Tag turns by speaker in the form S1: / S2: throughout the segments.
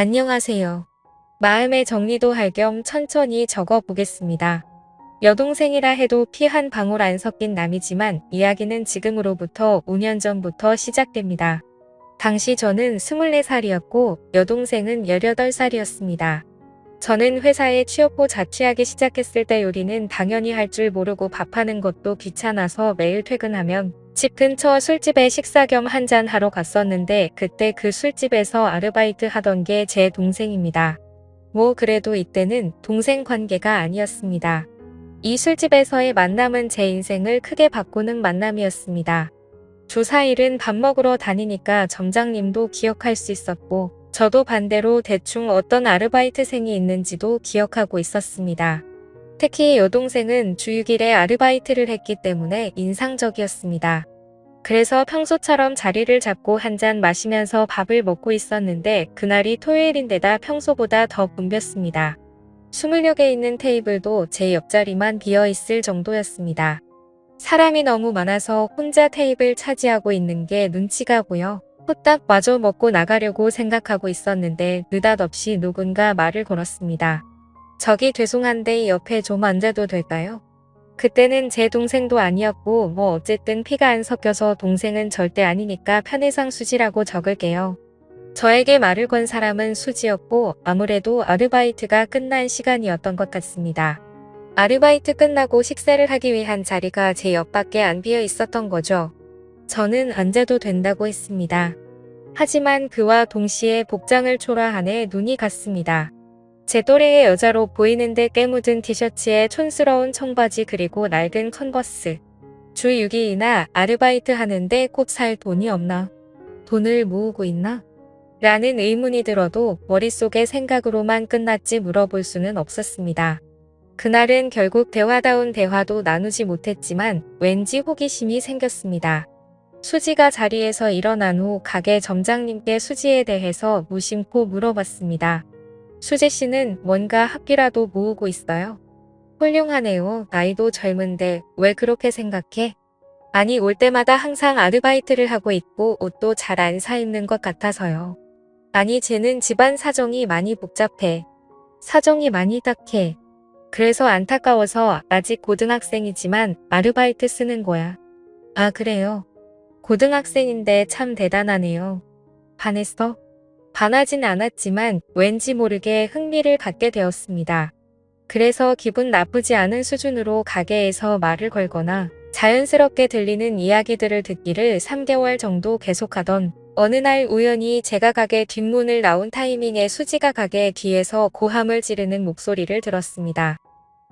S1: 안녕하세요. 마음의 정리도 할 겸 천천히 적어보겠습니다. 여동생이라 해도 피 한 방울 안 섞인 남이지만 이야기는 지금으로부터 5년 전부터 시작됩니다. 당시 저는 24살이었고 여동생은 18살이었습니다. 저는 회사에 취업 후 자취하기 시작했을 때 요리는 당연히 할 줄 모르고 밥하는 것도 귀찮아서 매일 퇴근하면 집 근처 술집에 식사 겸 한잔 하러 갔었는데 그때 그 술집에서 아르바이트 하던 게 제 동생입니다. 뭐 그래도 이때는 동생 관계가 아니었습니다. 이 술집에서의 만남은 제 인생을 크게 바꾸는 만남이었습니다. 주 4일은 밥 먹으러 다니니까 점장님도 기억할 수 있었고 저도 반대로 대충 어떤 아르바이트생이 있는지도 기억하고 있었습니다. 특히 여동생은 주 6일에 아르바이트를 했기 때문에 인상적이었습니다. 그래서 평소처럼 자리를 잡고 한잔 마시면서 밥을 먹고 있었는데 그날이 토요일인데다 평소보다 더 붐볐습니다. 20여 개 있는 테이블도 제 옆자리만 비어있을 정도였습니다. 사람이 너무 많아서 혼자 테이블 차지하고 있는 게 눈치가 보여 후딱 마저 먹고 나가려고 생각하고 있었는데 느닷없이 누군가 말을 걸었습니다. 저기 죄송한데 옆에 좀 앉아도 될까요? 그때는 제 동생도 아니었고 뭐 어쨌든 피가 안 섞여서 동생은 절대 아니니까 편의상 수지라고 적을게요. 저에게 말을 건 사람은 수지였고 아무래도 아르바이트가 끝난 시간이었던 것 같습니다. 아르바이트 끝나고 식사를 하기 위한 자리가 제 옆밖에 안 비어 있었던 거죠. 저는 앉아도 된다고 했습니다. 하지만 그와 동시에 복장을 초라하네 눈이 갔습니다. 제 또래의 여자로 보이는데 깨묻은 티셔츠에 촌스러운 청바지 그리고 낡은 컨버스. 주 6일이나 아르바이트 하는데 꼭 살 돈이 없나? 돈을 모으고 있나? 라는 의문이 들어도 머릿속의 생각으로만 끝났지 물어볼 수는 없었습니다. 그날은 결국 대화다운 대화도 나누지 못했지만 왠지 호기심이 생겼습니다. 수지가 자리에서 일어난 후 가게 점장님께 수지에 대해서 무심코 물어봤습니다. 수지씨는 뭔가 학비라도 모으고 있어요? 훌륭하네요. 나이도 젊은데 왜 그렇게 생각해? 아니 올 때마다 항상 아르바이트를 하고 있고 옷도 잘 안 사 입는 것 같아서요. 아니 쟤는 집안 사정이 많이 복잡해. 사정이 많이 딱해. 그래서 안타까워서 아직 고등학생이지만 아르바이트 쓰는 거야. 아 그래요? 고등학생인데 참 대단하네요. 반했어? 반하진 않았지만 왠지 모르게 흥미를 갖게 되었습니다. 그래서 기분 나쁘지 않은 수준으로 가게에서 말을 걸거나 자연스럽게 들리는 이야기들을 듣기를 3개월 정도 계속하던 어느 날 우연히 제가 가게 뒷문을 나온 타이밍에 수지가 가게 뒤에서 고함을 지르는 목소리를 들었습니다.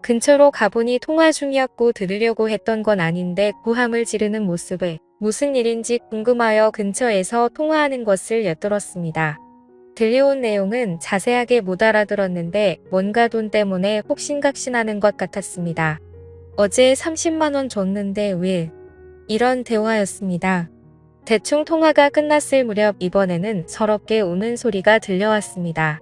S1: 근처로 가보니 통화 중이었고 들으려고 했던 건 아닌데 고함을 지르는 모습에 무슨 일인지 궁금하여 근처에서 통화하는 것을 엿들었습니다. 들려온 내용은 자세하게 못 알아들었는데 뭔가 돈 때문에 혹신각신하는 것 같았습니다. 어제 30만 원 줬는데 왜? 이런 대화였습니다. 대충 통화가 끝났을 무렵 이번에는 서럽게 우는 소리가 들려왔습니다.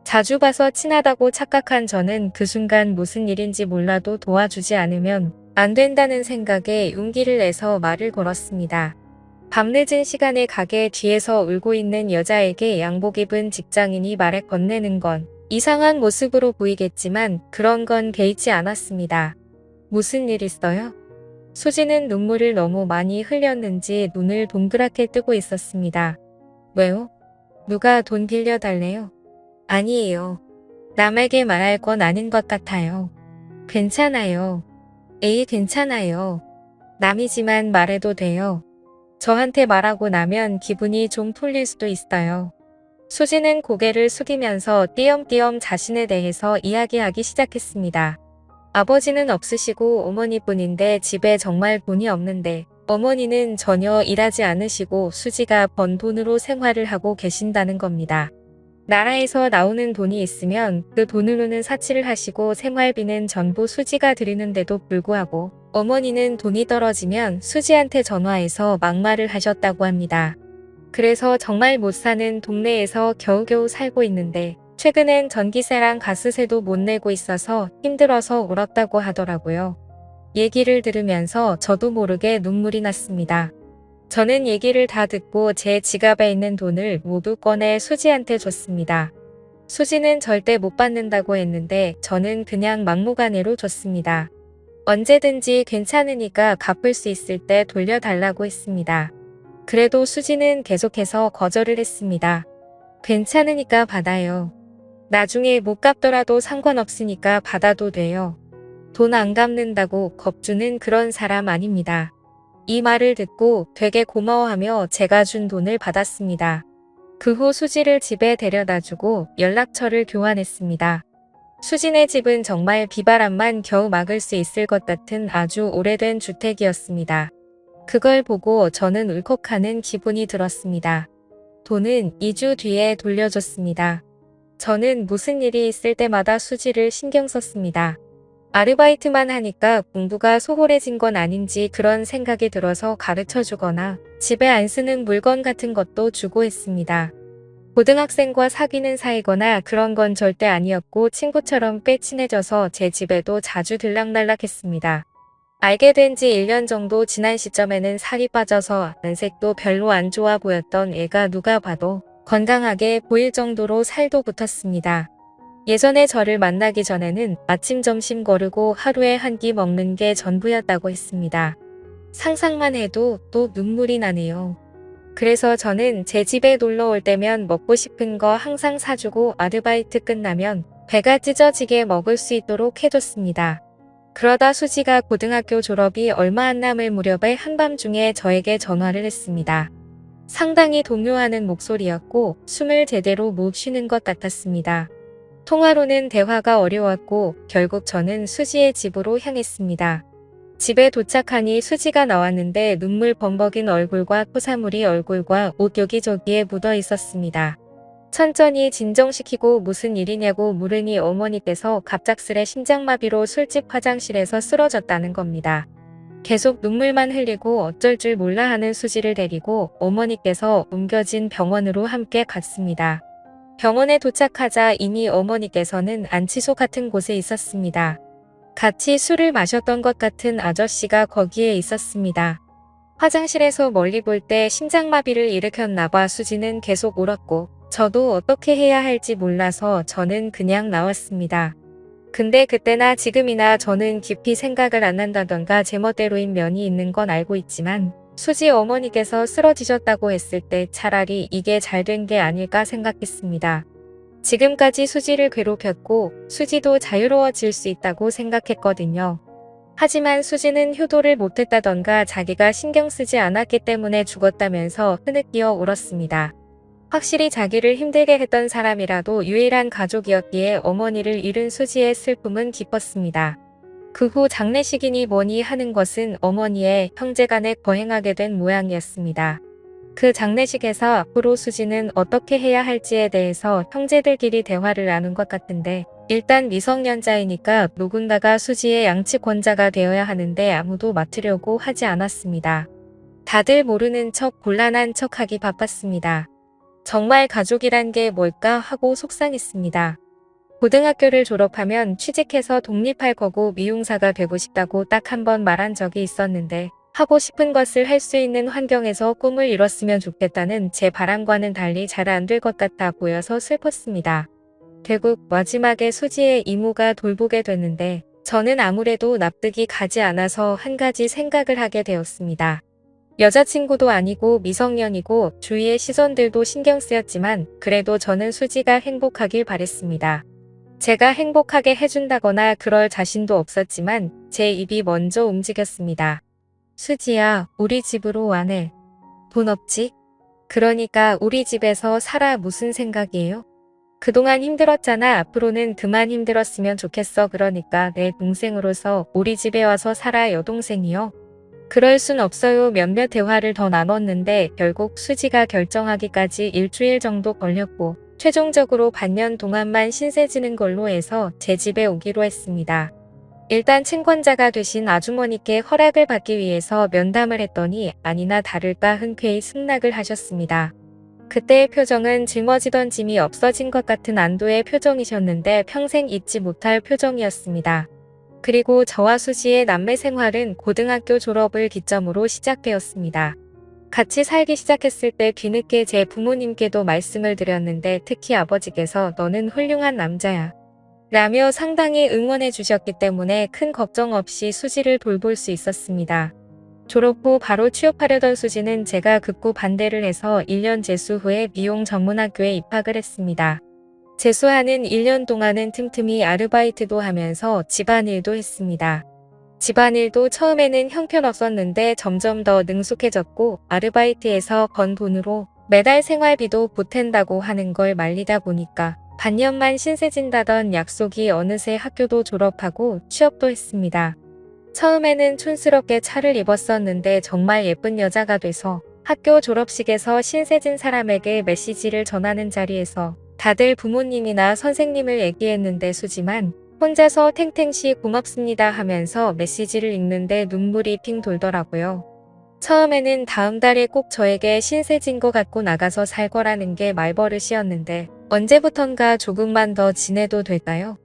S1: 자주 봐서 친하다고 착각한 저는 그 순간 무슨 일인지 몰라도 도와주지 않으면 안 된다는 생각에 용기를 내서 말을 걸었습니다. 밤늦은 시간에 가게 뒤에서 울고 있는 여자에게 양복 입은 직장인이 말에 건네는 건 이상한 모습으로 보이겠지만 그런 건 개의치 않았습니다. 무슨 일 있어요? 수지는 눈물을 너무 많이 흘렸는지 눈을 동그랗게 뜨고 있었습니다. 왜요? 누가 돈 빌려달래요? 아니에요. 남에게 말할 건 아닌 것 같아요. 괜찮아요. 에이 괜찮아요. 남이지만 말해도 돼요. 저한테 말하고 나면 기분이 좀 풀릴 수도 있어요. 수지는 고개를 숙이면서 띄엄띄엄 자신에 대해서 이야기하기 시작했습니다. 아버지는 없으시고 어머니뿐인데 집에 정말 돈이 없는데 어머니는 전혀 일하지 않으시고 수지가 번 돈으로 생활을 하고 계신다는 겁니다. 나라에서 나오는 돈이 있으면 그 돈으로는 사치를 하시고 생활비는 전부 수지가 드리는데도 불구하고 어머니는 돈이 떨어지면 수지한테 전화해서 막말을 하셨다고 합니다. 그래서 정말 못 사는 동네에서 겨우겨우 살고 있는데 최근엔 전기세랑 가스세도 못 내고 있어서 힘들어서 울었다고 하더라고요. 얘기를 들으면서 저도 모르게 눈물이 났습니다. 저는 얘기를 다 듣고 제 지갑에 있는 돈을 모두 꺼내 수지한테 줬습니다. 수지는 절대 못 받는다고 했는데 저는 그냥 막무가내로 줬습니다. 언제든지 괜찮으니까 갚을 수 있을 때 돌려달라고 했습니다. 그래도 수지는 계속해서 거절을 했습니다. 괜찮으니까 받아요. 나중에 못 갚더라도 상관없으니까 받아도 돼요. 돈 안 갚는다고 겁주는 그런 사람 아닙니다. 이 말을 듣고 되게 고마워하며 제가 준 돈을 받았습니다. 그 후 수지를 집에 데려다주고 연락처를 교환했습니다. 수진의 집은 정말 비바람만 겨우 막을 수 있을 것 같은 아주 오래된 주택이었습니다. 그걸 보고 저는 울컥하는 기분이 들었습니다. 돈은 2주 뒤에 돌려줬습니다. 저는 무슨 일이 있을 때마다 수지를 신경 썼습니다. 아르바이트만 하니까 공부가 소홀해진 건 아닌지 그런 생각이 들어서 가르쳐주거나 집에 안 쓰는 물건 같은 것도 주고 했습니다. 고등학생과 사귀는 사이거나 그런 건 절대 아니었고 친구처럼 꽤 친해져서 제 집에도 자주 들락날락했습니다. 알게 된 지 1년 정도 지난 시점에는 살이 빠져서 안색도 별로 안 좋아 보였던 애가 누가 봐도 건강하게 보일 정도로 살도 붙었습니다. 예전에 저를 만나기 전에는 아침 점심 거르고 하루에 한 끼 먹는 게 전부였다고 했습니다. 상상만 해도 또 눈물이 나네요. 그래서 저는 제 집에 놀러 올 때면 먹고 싶은 거 항상 사주고 아르바이트 끝나면 배가 찢어지게 먹을 수 있도록 해줬습니다. 그러다 수지가 고등학교 졸업이 얼마 안 남을 무렵에 한밤중에 저에게 전화를 했습니다. 상당히 동요하는 목소리였고 숨을 제대로 못 쉬는 것 같았습니다. 통화로는 대화가 어려웠고 결국 저는 수지의 집으로 향했습니다. 집에 도착하니 수지가 나왔는데 눈물 범벅인 얼굴과 토사물이 얼굴과 옷 여기저기에 묻어 있었습니다. 천천히 진정시키고 무슨 일이냐고 물으니 어머니께서 갑작스레 심장마비로 술집 화장실에서 쓰러졌다는 겁니다. 계속 눈물만 흘리고 어쩔 줄 몰라 하는 수지를 데리고 어머니께서 옮겨진 병원으로 함께 갔습니다. 병원에 도착하자 이미 어머니께서는 안치소 같은 곳에 있었습니다. 같이 술을 마셨던 것 같은 아저씨가 거기에 있었습니다. 화장실에서 멀리 볼 때 심장마비를 일으켰나 봐. 수지는 계속 울었고 저도 어떻게 해야 할지 몰라서 저는 그냥 나왔습니다. 근데 그때나 지금이나 저는 깊이 생각을 안 한다던가 제멋대로인 면이 있는 건 알고 있지만 수지 어머니께서 쓰러지셨다고 했을 때 차라리 이게 잘 된 게 아닐까 생각했습니다. 지금까지 수지를 괴롭혔고 수지도 자유로워질 수 있다고 생각했거든요. 하지만 수지는 효도를 못했다던가 자기가 신경 쓰지 않았기 때문에 죽었다면서 흐느끼어 울었습니다. 확실히 자기를 힘들게 했던 사람이라도 유일한 가족이었기에 어머니를 잃은 수지의 슬픔은 깊었습니다. 그 후 장례식이니 뭐니 하는 것은 어머니의 형제간에 거행하게 된 모양이었습니다. 그 장례식에서 앞으로 수지는 어떻게 해야 할지에 대해서 형제들끼리 대화를 나눈 것 같은데 일단 미성년자이니까 누군가가 수지의 양치권자가 되어야 하는데 아무도 맡으려고 하지 않았습니다. 다들 모르는 척 곤란한 척하기 바빴습니다. 정말 가족이란 게 뭘까 하고 속상했습니다. 고등학교를 졸업하면 취직해서 독립할 거고 미용사가 되고 싶다고 딱 한 번 말한 적이 있었는데 하고 싶은 것을 할 수 있는 환경에서 꿈을 이뤘으면 좋겠다는 제 바람과는 달리 잘 안 될 것 같아 보여서 슬펐습니다. 결국 마지막에 수지의 이모가 돌보게 됐는데 저는 아무래도 납득이 가지 않아서 한 가지 생각을 하게 되었습니다. 여자친구도 아니고 미성년이고 주위의 시선들도 신경 쓰였지만 그래도 저는 수지가 행복하길 바랬습니다. 제가 행복하게 해준다거나 그럴 자신도 없었지만 제 입이 먼저 움직였습니다. 수지야, 우리 집으로 와네. 돈 없지? 그러니까 우리 집에서 살아. 무슨 생각이에요? 그동안 힘들었잖아. 앞으로는 그만 힘들었으면 좋겠어. 그러니까 내 동생으로서 우리 집에 와서 살아. 여동생이요? 그럴 순 없어요. 몇몇 대화를 더 나눴는데 결국 수지가 결정하기까지 일주일 정도 걸렸고 최종적으로 반년 동안만 신세 지는 걸로 해서 제 집에 오기로 했습니다. 일단 친권자가 되신 아주머니께 허락을 받기 위해서 면담을 했더니 아니나 다를까 흔쾌히 승낙을 하셨습니다. 그때의 표정은 짊어지던 짐이 없어진 것 같은 안도의 표정이셨는데 평생 잊지 못할 표정이었습니다. 그리고 저와 수지의 남매 생활은 고등학교 졸업을 기점으로 시작되었습니다. 같이 살기 시작했을 때 뒤늦게 제 부모님께도 말씀을 드렸는데 특히 아버지께서 너는 훌륭한 남자야 라며 상당히 응원해 주셨기 때문에 큰 걱정 없이 수지를 돌볼 수 있었습니다. 졸업 후 바로 취업하려던 수지는 제가 극구 반대를 해서 1년 재수 후에 미용 전문학교에 입학을 했습니다. 재수하는 1년 동안은 틈틈이 아르바이트도 하면서 집안일도 했습니다. 집안일도 처음에는 형편없었는데 점점 더 능숙해졌고 아르바이트에서 번 돈으로 매달 생활비도 보탠다고 하는 걸 말리다 보니까 반년만 신세진다던 약속이 어느새 학교도 졸업하고 취업도 했습니다. 처음에는 촌스럽게 차를 입었었는데 정말 예쁜 여자가 돼서 학교 졸업식에서 신세진 사람에게 메시지를 전하는 자리에서 다들 부모님이나 선생님을 얘기했는데 수지만 혼자서 탱탱씨 고맙습니다 하면서 메시지를 읽는데 눈물이 핑 돌더라고요. 처음에는 다음 달에 꼭 저에게 신세진 거 갖고 나가서 살 거라는 게 말버릇이었는데 언제부턴가 조금만 더 지내도 될까요?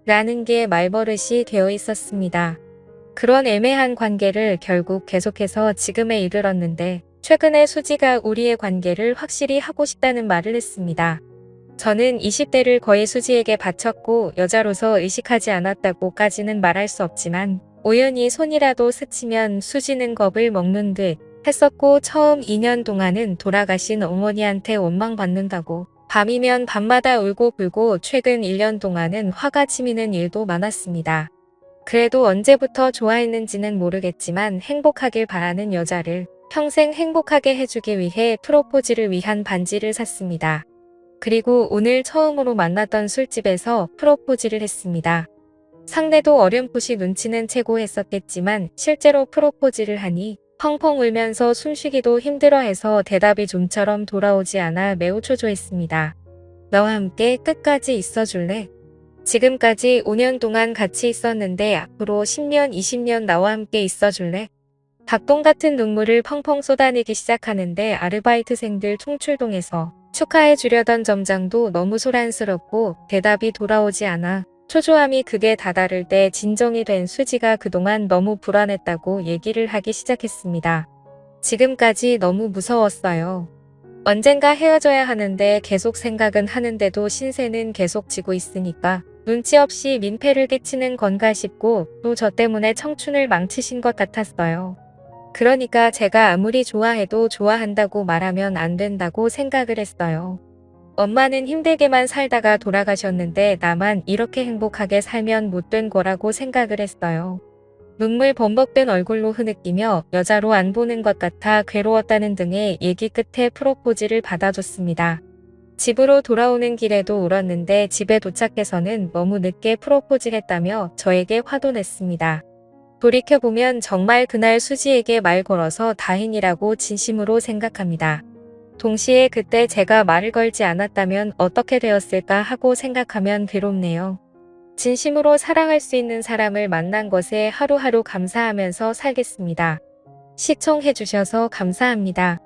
S1: 라는 게 말버릇이 되어 있었습니다. 그런 애매한 관계를 결국 계속해서 지금에 이르렀는데 최근에 수지가 우리의 관계를 확실히 하고 싶다는 말을 했습니다. 저는 20대를 거의 수지에게 바쳤고 여자로서 의식하지 않았다고까지는 말할 수 없지만 우연히 손이라도 스치면 수지는 겁을 먹는 듯 했었고 처음 2년 동안은 돌아가신 어머니한테 원망받는다고 밤이면 밤마다 울고 불고 최근 1년 동안은 화가 치미는 일도 많았습니다. 그래도 언제부터 좋아했는지는 모르겠지만 행복하길 바라는 여자를 평생 행복하게 해주기 위해 프로포즈를 위한 반지를 샀습니다. 그리고 오늘 처음으로 만났던 술집에서 프로포즈를 했습니다. 상대도 어렴풋이 눈치는 채고 했었겠지만 실제로 프로포즈를 하니 펑펑 울면서 숨쉬기도 힘들어해서 대답이 좀처럼 돌아오지 않아 매우 초조했습니다. 너와 함께 끝까지 있어줄래? 지금까지 5년 동안 같이 있었는데 앞으로 10년, 20년 나와 함께 있어줄래? 닭똥 같은 눈물을 펑펑 쏟아내기 시작하는데 아르바이트생들 총출동해서 축하해 주려던 점장도 너무 소란스럽고 대답이 돌아오지 않아 초조함이 극에 다다를 때 진정이 된 수지가 그동안 너무 불안했다고 얘기를 하기 시작했습니다. 지금까지 너무 무서웠어요. 언젠가 헤어져야 하는데 계속 생각은 하는데도 신세는 계속 지고 있으니까 눈치 없이 민폐를 끼치는 건가 싶고 또 저 때문에 청춘을 망치신 것 같았어요. 그러니까 제가 아무리 좋아해도 좋아한다고 말하면 안 된다고 생각을 했어요. 엄마는 힘들게만 살다가 돌아가셨는데 나만 이렇게 행복하게 살면 못된 거라고 생각을 했어요. 눈물 범벅된 얼굴로 흐느끼며 여자로 안 보는 것 같아 괴로웠다는 등의 얘기 끝에 프로포즈를 받아줬습니다. 집으로 돌아오는 길에도 울었는데 집에 도착해서는 너무 늦게 프로포즈했다며 저에게 화도 냈습니다. 돌이켜보면 정말 그날 수지에게 말 걸어서 다행이라고 진심으로 생각합니다. 동시에 그때 제가 말을 걸지 않았다면 어떻게 되었을까 하고 생각하면 괴롭네요. 진심으로 사랑할 수 있는 사람을 만난 것에 하루하루 감사하면서 살겠습니다. 시청해주셔서 감사합니다.